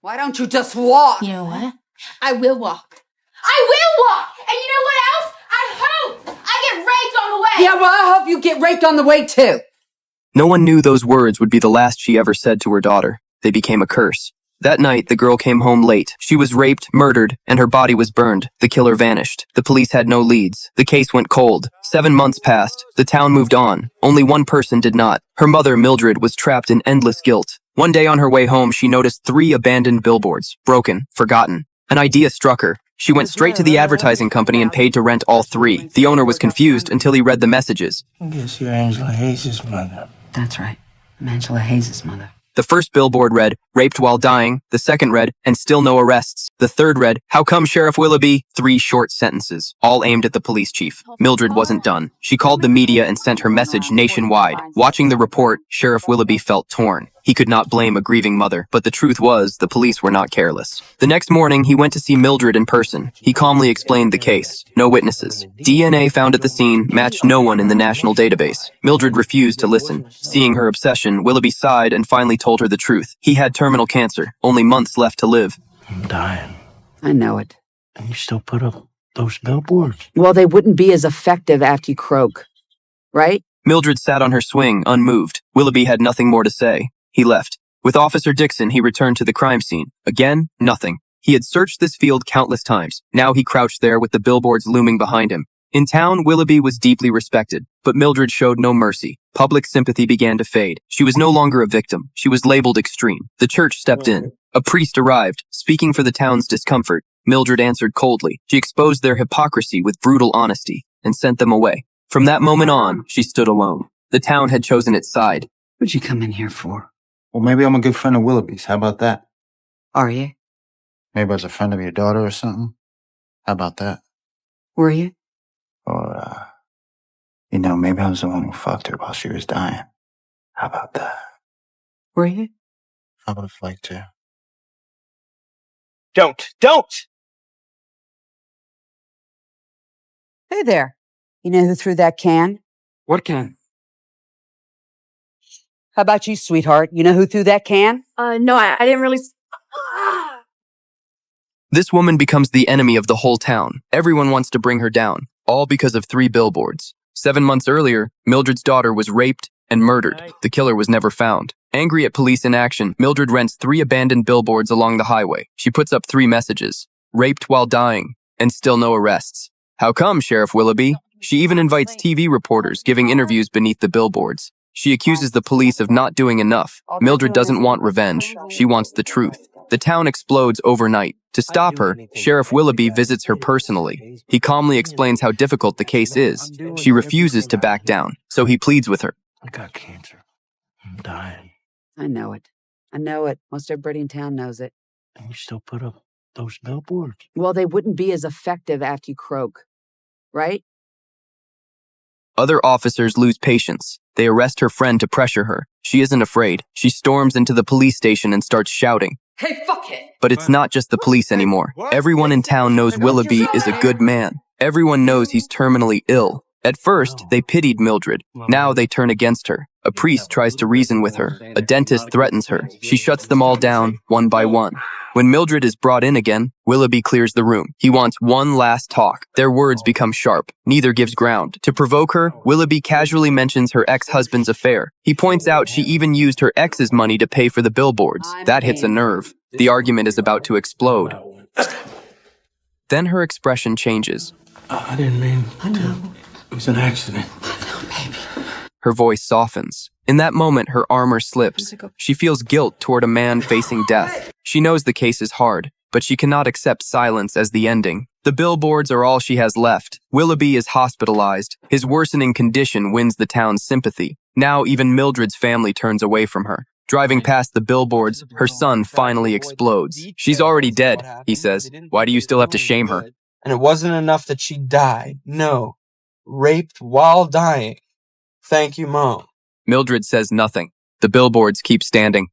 Why don't you just walk? You know what? I will walk. I will walk! And you know what else? I hope I get raped on the way! Yeah, well, I hope you get raped on the way, too. No one knew those words would be the last she ever said to her daughter. They became a curse. That night, the girl came home late. She was raped, murdered, and her body was burned. The killer vanished. The police had no leads. The case went cold. 7 months passed. The town moved on. Only one person did not. Her mother, Mildred, was trapped in endless guilt. One day on her way home, she noticed 3 abandoned billboards. Broken, forgotten. An idea struck her. She went straight to the advertising company and paid to rent all 3. The owner was confused until he read the messages. I guess you're Angela Hayes' mother. That's right. I'm Angela Hayes' mother. The first billboard read, "Raped while dying." The second read, "And still no arrests." The third read, "How come Sheriff Willoughby?" 3 short sentences, all aimed at the police chief. Mildred wasn't done. She called the media and sent her message nationwide. Watching the report, Sheriff Willoughby felt torn. He could not blame a grieving mother, but the truth was, the police were not careless. The next morning, he went to see Mildred in person. He calmly explained the case. No witnesses. DNA found at the scene matched no one in the national database. Mildred refused to listen. Seeing her obsession, Willoughby sighed and finally told her the truth. He had terminal cancer, only months left to live. I'm dying. I know it. And you still put up those billboards? Well, they wouldn't be as effective after you croak, right? Mildred sat on her swing, unmoved. Willoughby had nothing more to say. He left. With Officer Dixon, he returned to the crime scene. Again, nothing. He had searched this field countless times. Now he crouched there with the billboards looming behind him. In town, Willoughby was deeply respected, but Mildred showed no mercy. Public sympathy began to fade. She was no longer a victim. She was labeled extreme. The church stepped in. A priest arrived, speaking for the town's discomfort. Mildred answered coldly. She exposed their hypocrisy with brutal honesty and sent them away. From that moment on, she stood alone. The town had chosen its side. What'd you come in here for? Well, maybe I'm a good friend of Willoughby's. How about that? Are you? Maybe I was a friend of your daughter or something. How about that? Were you? Or, maybe I was the one who fucked her while she was dying. How about that? Were you? I would have liked to. Don't! Hey there. You know who threw that can? What can? How about you, sweetheart? You know who threw that can? No, I didn't really... This woman becomes the enemy of the whole town. Everyone wants to bring her down, all because of 3 billboards. 7 months earlier, Mildred's daughter was raped and murdered. The killer was never found. Angry at police inaction, Mildred rents 3 abandoned billboards along the highway. She puts up 3 messages: raped while dying, and still no arrests. How come, Sheriff Willoughby? She even invites TV reporters giving interviews beneath the billboards. She accuses the police of not doing enough. Mildred doesn't want revenge. She wants the truth. The town explodes overnight. To stop her, Sheriff Willoughby visits her personally. He calmly explains how difficult the case is. She refuses to back down, so he pleads with her. I got cancer. I'm dying. I know it. I know it. Most everybody in town knows it. And you still put up those billboards? Well, they wouldn't be as effective after you croak, right? Other officers lose patience. They arrest her friend to pressure her. She isn't afraid. She storms into the police station and starts shouting. Hey, fuck it! But it's not just the police anymore. Everyone in town knows Willoughby is a good man. Everyone knows he's terminally ill. At first, they pitied Mildred. Now they turn against her. A priest tries to reason with her. A dentist threatens her. She shuts them all down, one by one. When Mildred is brought in again, Willoughby clears the room. He wants one last talk. Their words become sharp. Neither gives ground. To provoke her, Willoughby casually mentions her ex-husband's affair. He points out she even used her ex's money to pay for the billboards. That hits a nerve. The argument is about to explode. Then her expression changes. I didn't mean to. It was an accident. Her voice softens. In that moment, her armor slips. She feels guilt toward a man facing death. She knows the case is hard, but she cannot accept silence as the ending. The billboards are all she has left. Willoughby is hospitalized. His worsening condition wins the town's sympathy. Now even Mildred's family turns away from her. Driving past the billboards, her son finally explodes. She's already dead, he says. Why do you still have to shame her? And it wasn't enough that she died. No. Raped while dying. Thank you, Mom. Mildred says nothing. The billboards keep standing.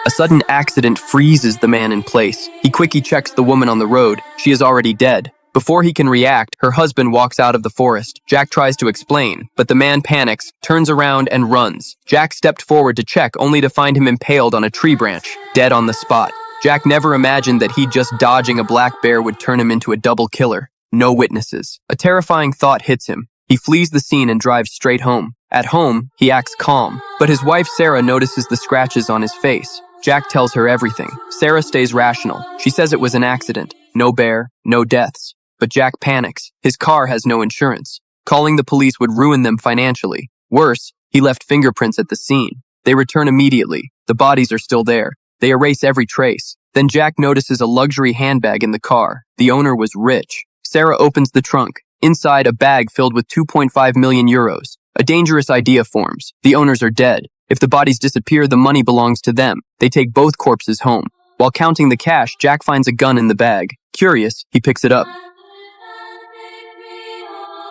A sudden accident freezes the man in place. He quickly checks the woman on the road. She is already dead. Before he can react, her husband walks out of the forest. Jack tries to explain, but the man panics, turns around, and runs. Jack stepped forward to check, only to find him impaled on a tree branch, dead on the spot. Jack never imagined that he just dodging a black bear would turn him into a double killer. No witnesses. A terrifying thought hits him. He flees the scene and drives straight home. At home, he acts calm, but his wife Sarah notices the scratches on his face. Jack tells her everything. Sarah stays rational. She says it was an accident. No bear, no deaths. But Jack panics. His car has no insurance. Calling the police would ruin them financially. Worse, he left fingerprints at the scene. They return immediately. The bodies are still there. They erase every trace. Then Jack notices a luxury handbag in the car. The owner was rich. Sarah opens the trunk. Inside, a bag filled with 2.5 million euros. A dangerous idea forms. The owners are dead. If the bodies disappear, the money belongs to them. They take both corpses home. While counting the cash, Jack finds a gun in the bag. Curious, he picks it up.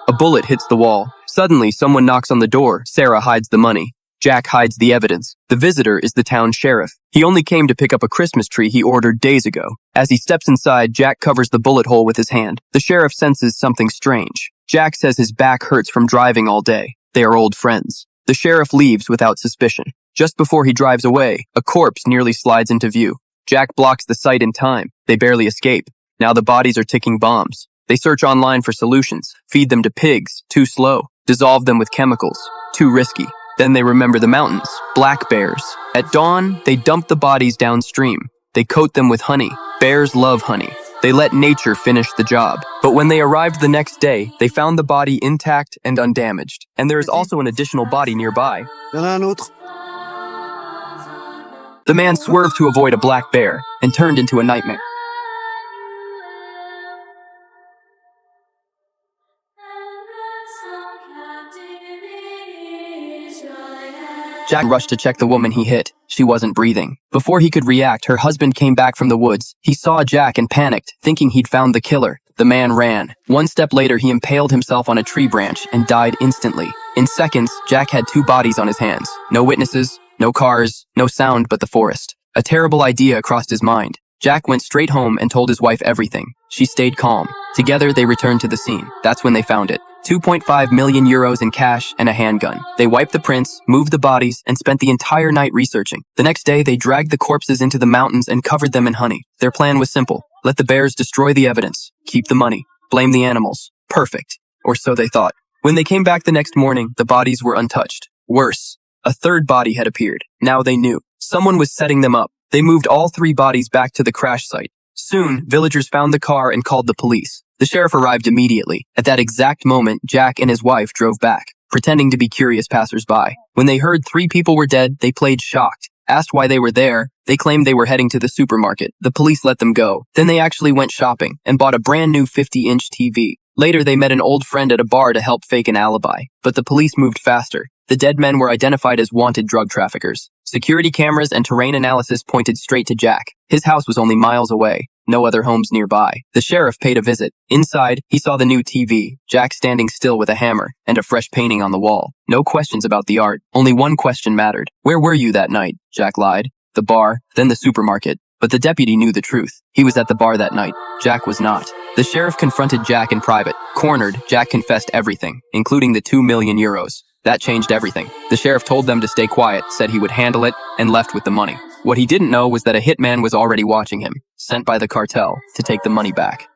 A bullet hits the wall. Suddenly, someone knocks on the door. Sarah hides the money. Jack hides the evidence. The visitor is the town sheriff. He only came to pick up a Christmas tree he ordered days ago. As he steps inside, Jack covers the bullet hole with his hand. The sheriff senses something strange. Jack says his back hurts from driving all day. They are old friends. The sheriff leaves without suspicion. Just before he drives away, a corpse nearly slides into view. Jack blocks the sight in time. They barely escape. Now the bodies are ticking bombs. They search online for solutions. Feed them to pigs. Too slow. Dissolve them with chemicals. Too risky. Then they remember the mountains. Black bears. At dawn, they dump the bodies downstream. They coat them with honey. Bears love honey. They let nature finish the job. But when they arrived the next day, they found the body intact and undamaged. And there is also an additional body nearby. The man swerved to avoid a black bear and turned into a nightmare. Jack rushed to check the woman he hit. She wasn't breathing. Before he could react, her husband came back from the woods. He saw Jack and panicked, thinking he'd found the killer. The man ran. One step later, he impaled himself on a tree branch and died instantly. In seconds, Jack had two bodies on his hands. No witnesses, no cars, no sound but the forest. A terrible idea crossed his mind. Jack went straight home and told his wife everything. She stayed calm. Together, they returned to the scene. That's when they found it. 2.5 million euros in cash and a handgun. They wiped the prints, moved the bodies, and spent the entire night researching. The next day, they dragged the corpses into the mountains and covered them in honey. Their plan was simple. Let the bears destroy the evidence. Keep the money. Blame the animals. Perfect. Or so they thought. When they came back the next morning, the bodies were untouched. Worse, a third body had appeared. Now they knew. Someone was setting them up. They moved all three bodies back to the crash site. Soon, villagers found the car and called the police. The sheriff arrived immediately. At that exact moment, Jack and his wife drove back, pretending to be curious passersby. When they heard three people were dead, they played shocked. Asked why they were there, they claimed they were heading to the supermarket. The police let them go. Then they actually went shopping and bought a brand new 50-inch TV. Later, they met an old friend at a bar to help fake an alibi. But the police moved faster. The dead men were identified as wanted drug traffickers. Security cameras and terrain analysis pointed straight to Jack. His house was only miles away. No other homes nearby. The sheriff paid a visit. Inside, he saw the new TV, Jack standing still with a hammer, and a fresh painting on the wall. No questions about the art. Only one question mattered. Where were you that night? Jack lied. The bar, then the supermarket. But the deputy knew the truth. He was at the bar that night. Jack was not. The sheriff confronted Jack in private. Cornered, Jack confessed everything, including the 2 million euros. That changed everything. The sheriff told them to stay quiet, said he would handle it, and left with the money. What he didn't know was that a hitman was already watching him, sent by the cartel to take the money back.